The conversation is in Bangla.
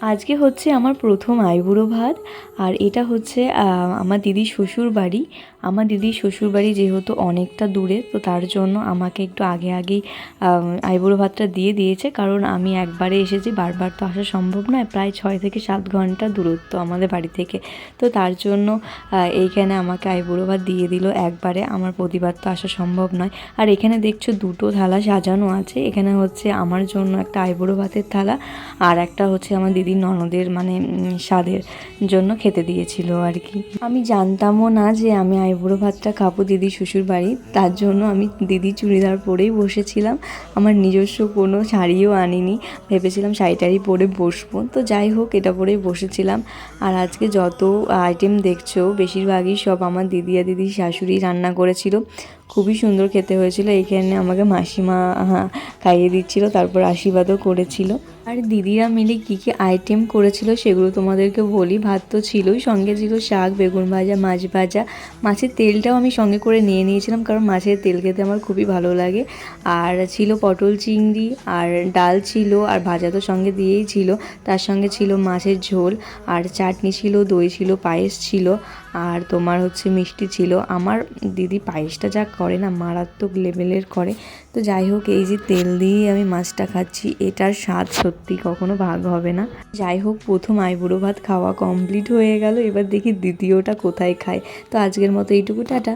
আজকে হচ্ছে আমার প্রথম আইবুড়ো ভাত। আর এটা হচ্ছে আমার দিদির শ্বশুরবাড়ি। আমার দিদির শ্বশুরবাড়ি যেহেতু অনেকটা দূরে, তো তার জন্য আমাকে একটু আগে আগেই আইবুড়ো ভাতটা দিয়ে দিয়েছে, কারণ আমি একবারে এসেছি, বারবার তো আসা সম্ভব নয়। প্রায় 6 থেকে 7 ঘন্টা দূরত্ব আমাদের বাড়ি থেকে, তো তার জন্য এইখানে আমাকে আইবুড়ো ভাত দিয়ে দিল একবারে। আমার প্রতিবার তো আসা সম্ভব নয়। আর এখানে দেখছো দুটো থালা সাজানো আছে। এখানে হচ্ছে আমার জন্য একটা আইবুড়ো ভাতের থালা, আর একটা হচ্ছে আমার দিদির ননদের মানে স্বাদের জন্য খেতে দিয়েছিল আর কি। আমি জানতামও না যে আমি আইবুড়ো ভাতটা খাবো দিদির শ্বশুর বাড়ি, তার জন্য আমি দিদি চুড়িদার পরেই বসেছিলাম। আমার নিজস্ব কোনো শাড়িও আনিনি, ভেবেছিলাম শাড়ি টাড়ি পরে বসবো, তো যাই হোক এটা পরেই বসেছিলাম। আর আজকে যত আইটেম দেখছো বেশিরভাগই সব আমার দিদি আর দিদির শাশুড়ি রান্না করেছিল। খুবই সুন্দর খেতে হয়েছিল। এইখানে আমাকে মাসিমা খাইয়ে দিচ্ছিল, তারপর আশীর্বাদও করেছিল। আর দিদিরা মিলে কী কী আইটেম করেছিল সেগুলো তোমাদেরকে বলি। ভাত তো ছিলই, সঙ্গে ছিল শাক, বেগুন ভাজা, মাছ ভাজা। মাছের তেলটাও আমি সঙ্গে করে নিয়ে নিয়েছিলাম, কারণ মাছের তেল খেতে আমার খুবই ভালো লাগে। আর ছিল পটল চিংড়ি, আর ডাল ছিল, আর ভাজা তো সঙ্গে দিয়েই ছিল। তার সঙ্গে ছিল মাছের ঝোল, আর চাটনি ছিল, দই ছিল, পায়েস ছিল, আর তোমার হচ্ছে মিষ্টি ছিল। আমার দিদি পায়েসটা যা করে না, মারাত্মক লেভেলের করে। তো যাই হোক, এই যে তেল দিয়ে আমি মাছটা খাচ্ছি, এটার স্বাদ সত্যি কখনো ভাগ হবে না। যাই হোক, প্রথম আইবুড়ো ভাত খাওয়া কমপ্লিট হয়ে গেল। এবার দেখি দ্বিতীয়টা কোথায় খায়। তো আজকের মতো এইটুকু, টাটা।